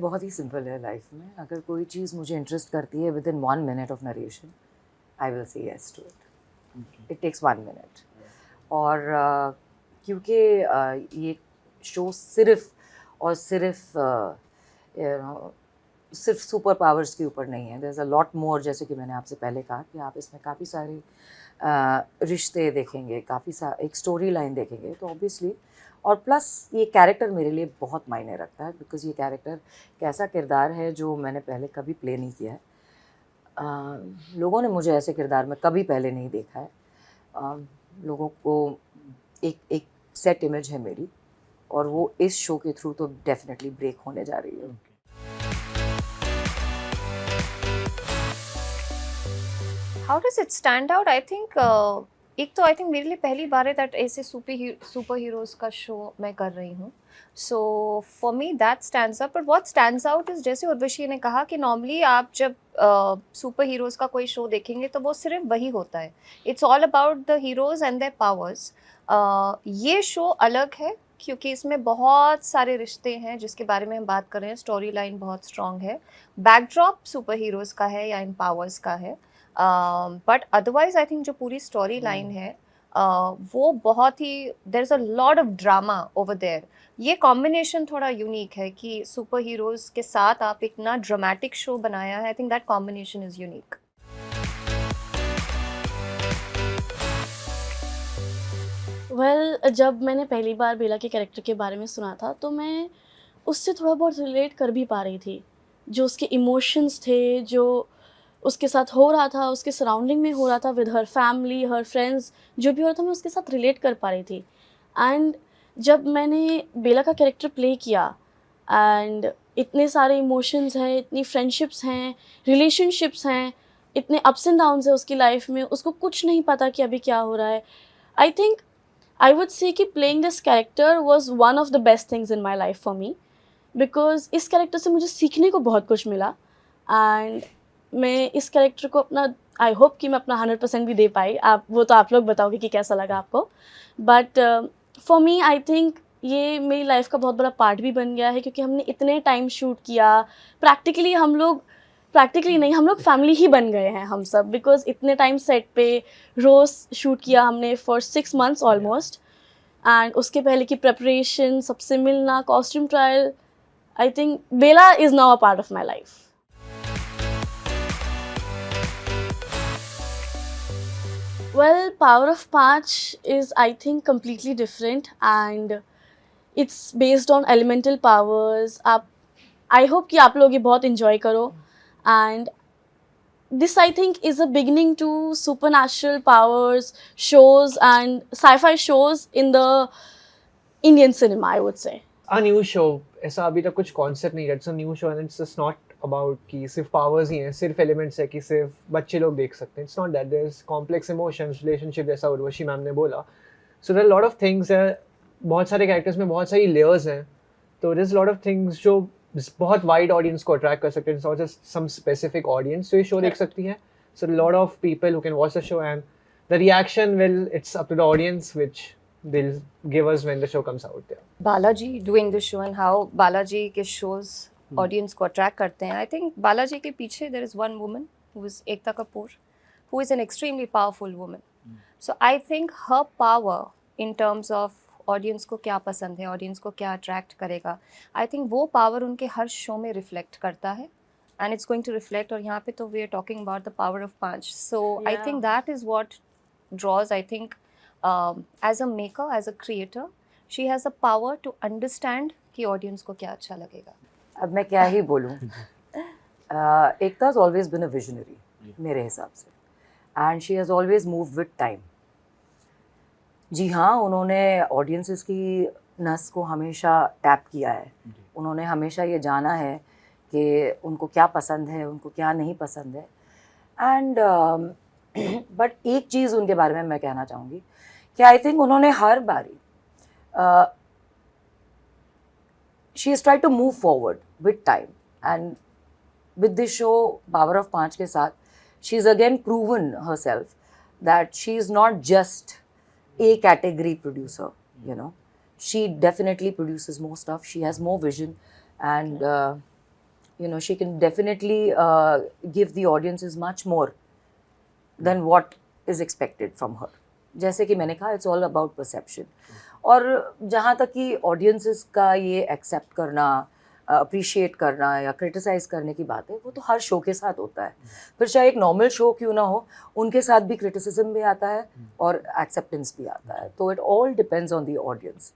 बहुत ही सिंपल है लाइफ में. अगर कोई चीज़ मुझे इंटरेस्ट करती है within 1 minute of narration, I will say yes to it. It takes 1 minute. और क्योंकि ये शो सिर्फ और सिर्फ सिर्फ सुपर पावर्स के ऊपर नहीं है. There is a lot more. जैसे कि मैंने आपसे पहले कहा कि आप इसमें काफ़ी सारे रिश्ते देखेंगे, एक स्टोरी लाइन देखेंगे. तो ऑब्वियसली और प्लस ये कैरेक्टर मेरे लिए बहुत मायने रखता है, बिकॉज़ ये कैरेक्टर कैसा किरदार है जो मैंने पहले कभी प्ले नहीं किया है. लोगों ने मुझे ऐसे किरदार में कभी पहले नहीं देखा है. लोगों को एक सेट इमेज है मेरी, और वो इस शो के थ्रू तो डेफिनेटली ब्रेक होने जा रही है. How does it stand out? I think एक तो आई थिंक मेरे लिए पहली बार है दैट ऐसे सुपर हीरोज़ का शो मैं कर रही हूँ. So for me that stands out. But what stands out is, जैसे उर्वशी ने कहा कि नॉर्मली आप जब सुपर हीरोज़ का कोई शो देखेंगे तो वो सिर्फ वही होता है. It's all about the heroes and there powers. ये शो अलग है क्योंकि इसमें बहुत सारे रिश्ते हैं जिसके बारे में हम बात कर रहे हैं. स्टोरी लाइन बहुत स्ट्रॉन्ग है. बैकड्रॉप सुपर हीरोज़ का है या इन पावर्स का है. बट अदरवाइज आई थिंक जो पूरी स्टोरी लाइन है वो बहुत ही, there is a lot of drama over there. ये कॉम्बिनेशन थोड़ा यूनिक है कि सुपर हीरोज़ के साथ आप इतना ड्रामेटिक शो बनाया है. I think that combination is unique. जब मैंने पहली बार बेला के कैरेक्टर के बारे में सुना था तो मैं उससे थोड़ा बहुत रिलेट कर भी पा रही थी. जो उसके इमोशंस थे, जो उसके साथ हो रहा था, उसके सराउंडिंग में हो रहा था, with her family, her friends, जो भी हो रहा था मैं उसके साथ रिलेट कर पा रही थी. एंड जब मैंने बेला का कैरेक्टर प्ले किया एंड इतने सारे इमोशंस हैं, इतनी फ्रेंडशिप्स हैं, रिलेशनशिप्स हैं, इतने अप्स एंड डाउन्स हैं उसकी लाइफ में, उसको कुछ नहीं पता कि अभी क्या हो रहा है. I think I would say कि playing this character was one of the best things in my life for me, because इस कैरेक्टर से मुझे सीखने को बहुत कुछ मिला. एंड मैं इस कैरेक्टर को अपना, आई होप कि मैं अपना 100% भी दे पाई. वो तो आप लोग बताओगे कि कैसा लगा आपको. But for me I think ये मेरी लाइफ का बहुत बड़ा पार्ट भी बन गया है क्योंकि हमने इतने टाइम शूट किया. प्रैक्टिकली नहीं, हम लोग फैमिली ही बन गए हैं हम सब, बिकॉज इतने टाइम सेट पे रोज़ शूट किया हमने फॉर 6 months ऑलमोस्ट. एंड उसके पहले की प्रेपरेशन, सबसे मिलना, costume trial. I think Bella is now a part of my life. Well, Power of Panch is, I think, completely different and it's based on elemental powers. I hope कि आप लोग ये बहुत enjoy करो. And this, I think, is a beginning to supernatural powers shows and sci-fi shows in the Indian cinema, I would say. A new show, ऐसा अभी तक कुछ कॉन्सेप्ट नहीं है. It's a new show and it's just not about कि सिर्फ powers ही हैं, सिर्फ एलिमेंट्स है कि सिर्फ बच्चे लोग देख सकते हैं. It's not that. There is complex emotions, relationship, जैसा उर्वशी मैम ने बोला. So there lot of things है. बहुत सारे कैरेक्टर्स में बहुत सारी लेयर्स हैं. तो there is lot of things जो बहुत वाइड ऑडियंस को अट्रैक्ट कर सकते हैं. It's not just some specific audience जो ये शो देख सकती है. So lot of people who can watch the show and the reaction will, it's up to the audience which they'll give us when the show comes out there. Balaji doing the show and how Balaji के shows audience को attract करते हैं. I think Balaji के पीछे there is one woman who is Ekta Kapoor, who is an extremely powerful woman. So I think her power in terms of audience को क्या पसंद है, audience को क्या attract करेगा, I think वो power उनके हर show में reflect करता है. And it's going to reflect, और यहाँ पे तो we are talking about the power of Panch. So I think that is what draws, I think, as a maker, as a creator, she has the power to understand कि audience को क्या अच्छा लगेगा. अब मैं क्या ही बोलूँ. एकता has always been a visionary मेरे हिसाब से, and she has always moved with time. जी हाँ, उन्होंने ऑडियंसेस की नस को हमेशा टैप किया है. उन्होंने हमेशा ये जाना है कि उनको क्या पसंद है, उनको क्या नहीं पसंद है. एंड बट एक चीज़ उनके बारे में मैं कहना चाहूँगी कि आई थिंक उन्होंने हर बारी she is try to move forward with time. And with this show power of Paanch के साथ she is again proven herself that she is not just a category producer, you know. She definitely produces more stuff. She has more vision, and you know, she can definitely give the audiences much more than what is expected from her. जैसे कि मैंने कहा, it's all about perception. और जहाँ तक कि audiences का ये एक्सेप्ट करना, अप्रिशिएट करना या क्रिटिसाइज़ करने की बात है, वो तो हर शो के साथ होता है. फिर चाहे एक नॉर्मल शो क्यों ना हो, उनके साथ भी क्रिटिसिज्म भी आता है और एक्सेप्टेंस भी आता है. तो it all depends on the audience.